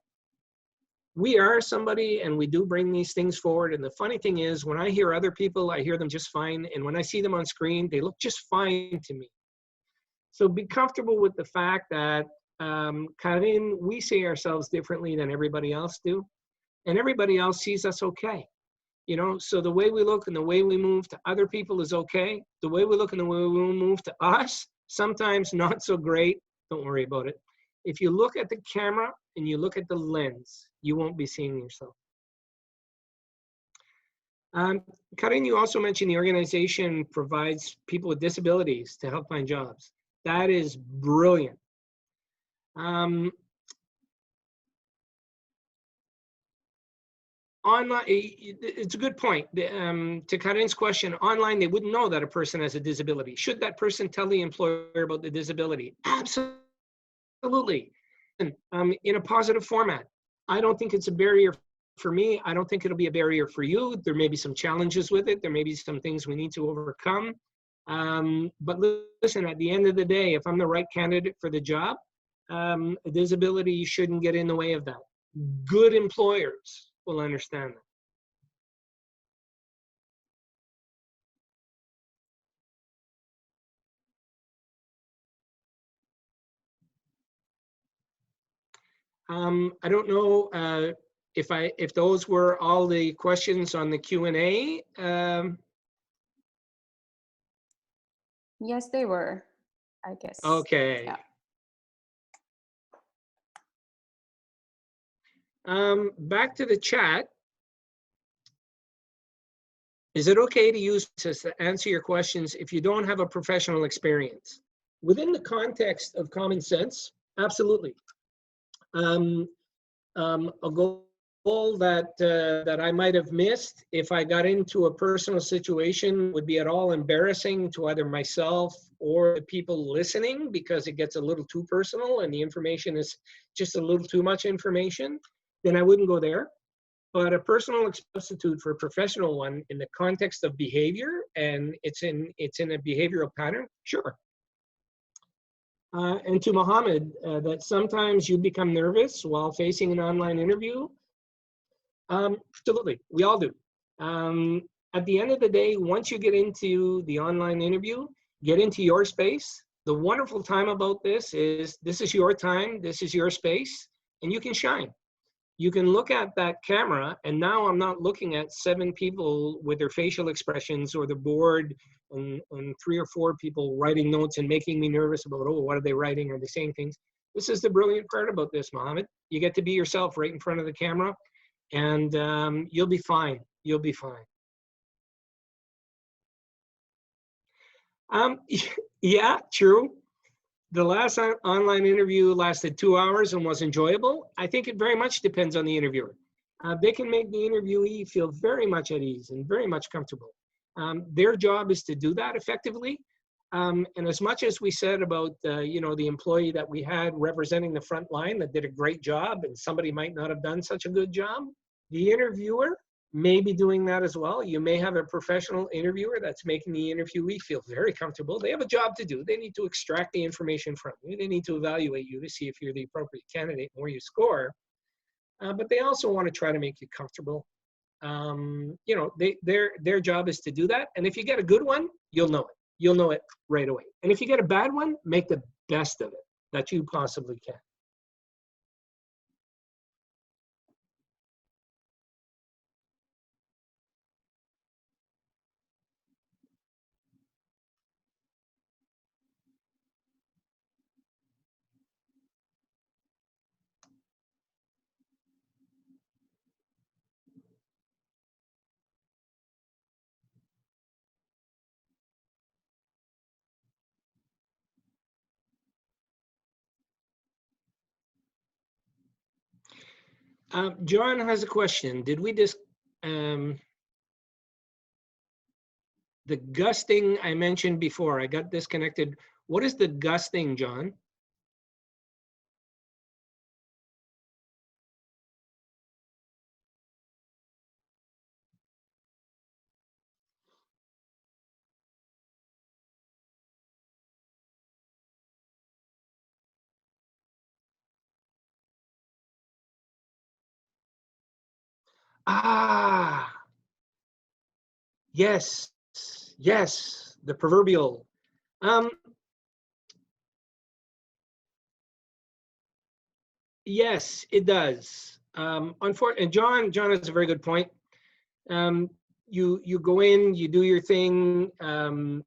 Speaker 2: We are somebody, and we do bring these things forward. And the funny thing is, when I hear other people, I hear them just fine. And when I see them on screen, they look just fine to me. So be comfortable with the fact that, Karin, we see ourselves differently than everybody else do. And everybody else sees us okay. You know, so the way we look and the way we move to other people is okay. The way we look and the way we move to us, sometimes not so great. Don't worry about it. If you look at the camera and you look at the lens, you won't be seeing yourself. Karin, you also mentioned the organization provides people with disabilities to help find jobs. That is brilliant. Online, it's a good point. To Karin's question, online, they wouldn't know that a person has a disability. Should that person tell the employer about the disability? Absolutely. In a positive format. I don't think it's a barrier for me. I don't think it'll be a barrier for you. There may be some challenges with it. There may be some things we need to overcome. But listen, at the end of the day, if I'm the right candidate for the job, a disability shouldn't get in the way of that. Good employers will understand that. I don't know if those were all the questions on the Q&A.
Speaker 1: Yes, they were, I guess.
Speaker 2: Okay. Yeah. Back to the chat. Is it okay to use this to answer your questions if you don't have a professional experience? Within the context of common sense, absolutely. A goal that I might have missed if I got into a personal situation would be at all embarrassing to either myself or the people listening, because it gets a little too personal and the information is just a little too much information, then I wouldn't go there. but a personal substitute for a professional one in the context of behavior, and it's in a behavioral pattern, sure. And to Mohammed, that sometimes you become nervous while facing an online interview. Absolutely, we all do. At the end of the day, once you get into the online interview, get into your space. The wonderful time about this is your time, this is your space, and you can shine. You can look at that camera, and now I'm not looking at 7 people with their facial expressions or the board and 3 or 4 people writing notes and making me nervous about, oh, what are they writing? Are they saying things? This is the brilliant part about this, Mohammed. You get to be yourself right in front of the camera, and you'll be fine. You'll be fine. Yeah, true. The last online interview lasted 2 hours and was enjoyable. I think it very much depends on the interviewer. They can make the interviewee feel very much at ease and very much comfortable. Their job is to do that effectively. And as much as we said about the employee that we had representing the front line that did a great job, and somebody might not have done such a good job, the interviewer may be doing that as well. You may have a professional interviewer that's making the interviewee feel very comfortable. They have a job to do. They need to extract the information from you. They need to evaluate you to see if you're the appropriate candidate and where you score. But they also want to try to make you comfortable. Their job is to do that. And if you get a good one, you'll know it. You'll know it right away. And if you get a bad one, make the best of it that you possibly can. John has a question. Did we just, the gusting I mentioned before, I got disconnected. What is the gusting, John? Ah, yes, yes, the proverbial. Yes, it does. Unfortunately, John has a very good point. You go in, you do your thing, and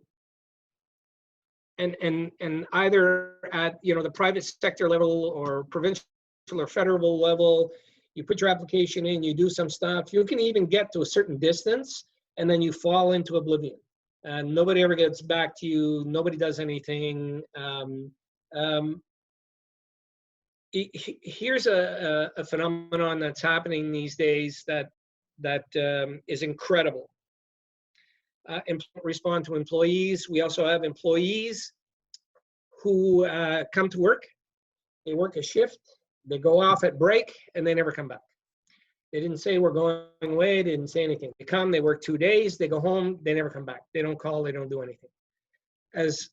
Speaker 2: either at the private sector level or provincial or federal level, you put your application in, you do some stuff. You can even get to a certain distance, and then you fall into oblivion. And nobody ever gets back to you. Nobody does anything. Here's a phenomenon that's happening these days that is incredible. Respond to employees. We also have employees who come to work. They work a shift. They go off at break, and they never come back. They didn't say we're going away. They didn't say anything. They come. They work 2 days. They go home. They never come back. They don't call. They don't do anything. As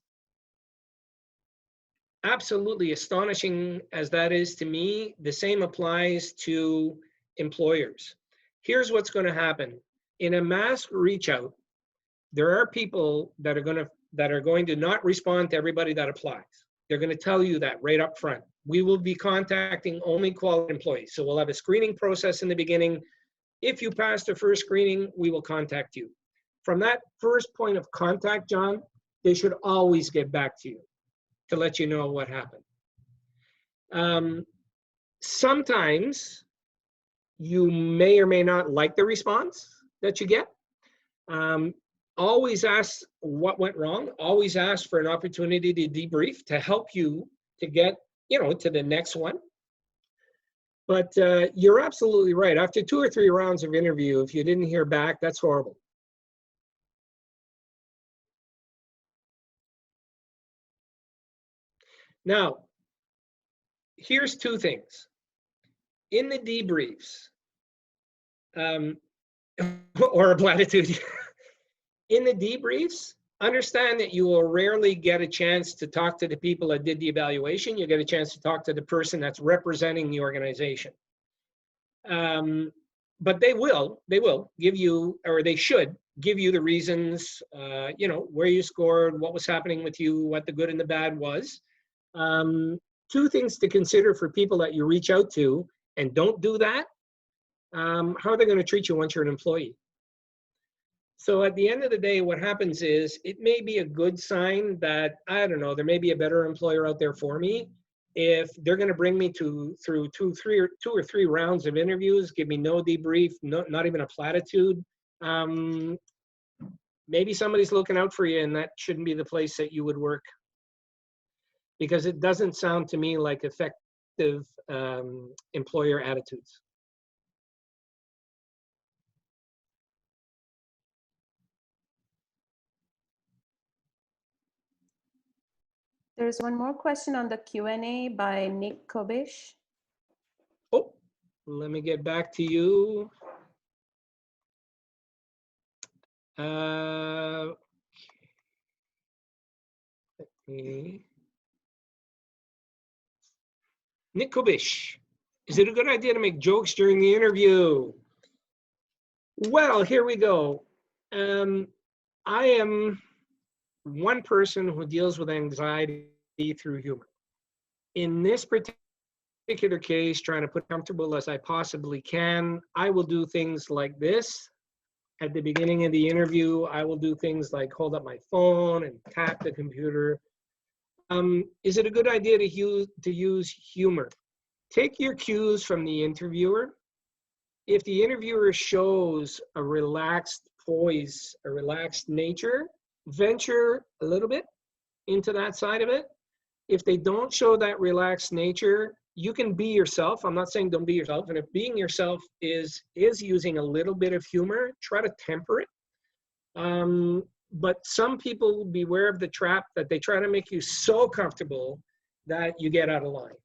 Speaker 2: absolutely astonishing as that is to me, the same applies to employers. Here's what's going to happen. In a mass reach out, there are people that are going to not respond to everybody that applies. They're going to tell you that right up front. We will be contacting only qualified employees. So we'll have a screening process in the beginning. If you pass the first screening, we will contact you. From that first point of contact, John, they should always get back to you to let you know what happened. Sometimes you may or may not like the response that you get. Always ask what went wrong. Always ask for an opportunity to debrief to help you to get to the next one. But you're absolutely right. After 2 or 3 rounds of interview, if you didn't hear back, that's horrible. Now, here's 2 things. In the debriefs, um, or a platitude. In the debriefs, understand that you will rarely get a chance to talk to the people that did the evaluation. You get a chance to talk to the person that's representing the organization. But they will give you, or they should give you the reasons, you know, where you scored, what was happening with you, what the good and the bad was. Two things to consider for people that you reach out to and don't do that. How are they going to treat you once you're an employee? So at the end of the day, what happens is it may be a good sign that, I don't know, there may be a better employer out there for me. If they're going to bring me through two or three rounds of interviews, give me no debrief, not even a platitude, maybe somebody's looking out for you, and that shouldn't be the place that you would work, because it doesn't sound to me like effective employer attitudes.
Speaker 1: There's one more question on the Q&A by Nick Kobish.
Speaker 2: Oh, let me get back to you. Nick Kobish, is it a good idea to make jokes during the interview? Well, here we go. I am one person who deals with anxiety through humor. In this particular case, trying to put comfortable as I possibly can, I will do things like this. At the beginning of the interview, I will do things like hold up my phone and tap the computer. Is it a good idea to use humor? Take your cues from the interviewer. If the interviewer shows a relaxed poise, a relaxed nature, venture a little bit into that side of it. If they don't show that relaxed nature, you can be yourself. I'm not saying don't be yourself. And if being yourself is using a little bit of humor, try to temper it. But some people beware of the trap that they try to make you so comfortable that you get out of line,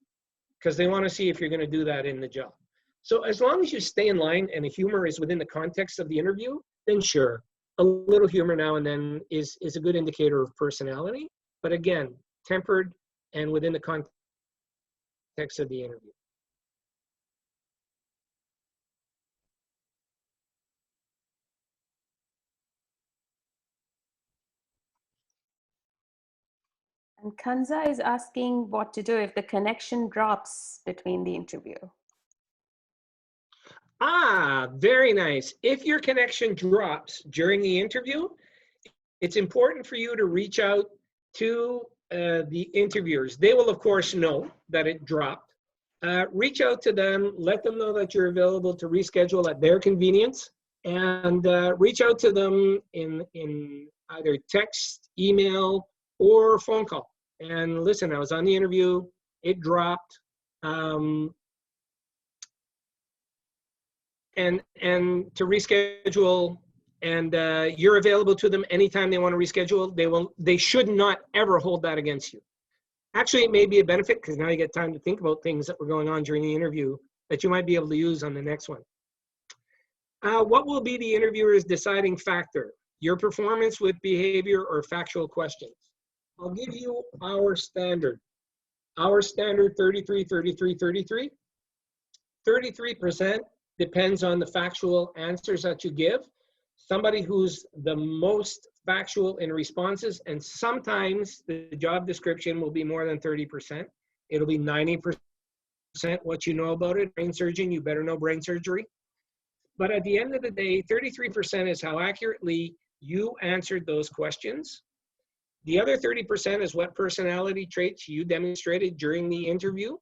Speaker 2: because they want to see if you're going to do that in the job. So as long as you stay in line and the humor is within the context of the interview, then sure, a little humor now and then is a good indicator of personality. But again, tempered and within the context of the interview.
Speaker 1: And Kanza is asking what to do if the connection drops between the interview.
Speaker 2: Ah, very nice. If your connection drops during the interview, it's important for you to reach out to the interviewers. They will, of course, know that it dropped. Reach out to them, let them know that you're available to reschedule at their convenience, and reach out to them in either text, email, or phone call. And listen, I was on the interview, it dropped. And to reschedule, and you're available to them anytime they want to reschedule. They should not ever hold that against you. Actually, it may be a benefit, because now you get time to think about things that were going on during the interview that you might be able to use on the next one. What will be the interviewer's deciding factor? Your performance with behavior or factual questions? I'll give you our standard. Our standard 33, 33, 33. 33% depends on the factual answers that you give. Somebody who's the most factual in responses, and sometimes the job description will be more than 30%. It'll be 90% what you know about it. Brain surgeon, you better know brain surgery. But at the end of the day, 33% is how accurately you answered those questions. The other 30% is what personality traits you demonstrated during the interview.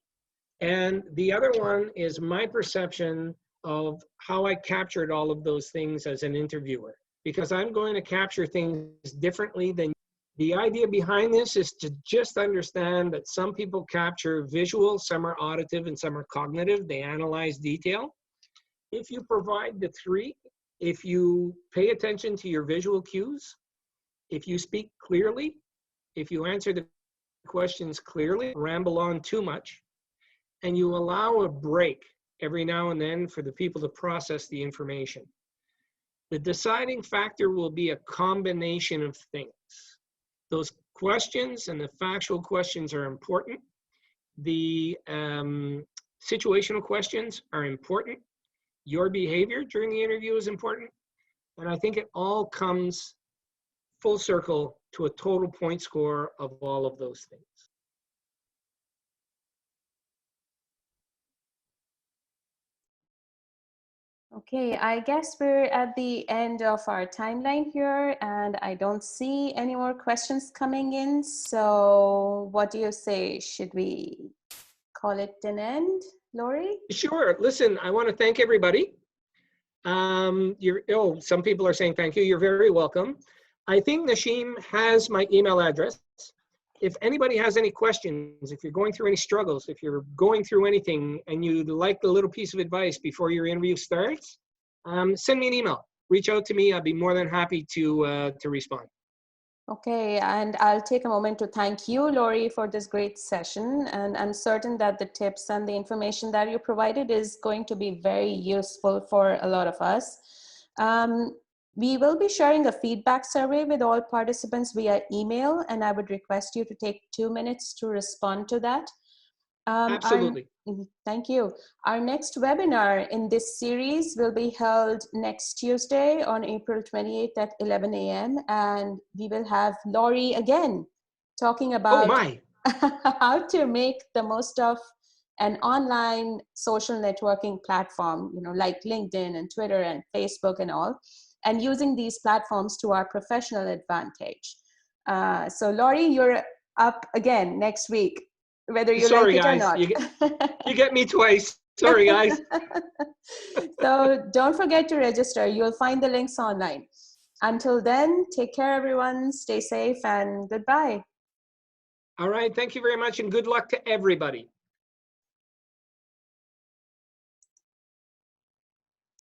Speaker 2: And the other one is my perception of how I captured all of those things as an interviewer, because I'm going to capture things differently than. The idea behind this is to just understand that some people capture visual, some are auditive, and some are cognitive. They analyze detail. If you provide the three, if you pay attention to your visual cues, if you speak clearly, if you answer the questions clearly, ramble on too much, and you allow a break every now and then for the people to process the information. The deciding factor will be a combination of things. Those questions and the factual questions are important. The situational questions are important. Your behavior during the interview is important. And I think it all comes full circle to a total point score of all of those things.
Speaker 1: Okay, I guess we're at the end of our timeline here, and I don't see any more questions coming in. So what do you say? Should we call it an end, Laurie?
Speaker 2: Sure. Listen, I want to thank everybody. Some people are saying thank you. You're very welcome. I think Nashim has my email address. If anybody has any questions, if you're going through any struggles, if you're going through anything and you'd like a little piece of advice before your interview starts, send me an email. Reach out to me. I'd be more than happy to respond.
Speaker 1: Okay, and I'll take a moment to thank you, Laurie, for this great session. And I'm certain that the tips and the information that you provided is going to be very useful for a lot of us. We will be sharing a feedback survey with all participants via email, and I would request you to take 2 minutes to respond to that.
Speaker 2: Absolutely.
Speaker 1: Thank you. Our next webinar in this series will be held next Tuesday on April 28th at 11 a.m. And we will have Laurie again talking about how to make the most of an online social networking platform, like LinkedIn and Twitter and Facebook and all, and using these platforms to our professional advantage. So Laurie, you're up again next week, whether you like it
Speaker 2: guys,
Speaker 1: or not.
Speaker 2: You get me twice. Sorry, guys.
Speaker 1: So don't forget to register. You'll find the links online. Until then, take care, everyone. Stay safe and goodbye.
Speaker 2: All right. Thank you very much and good luck to everybody.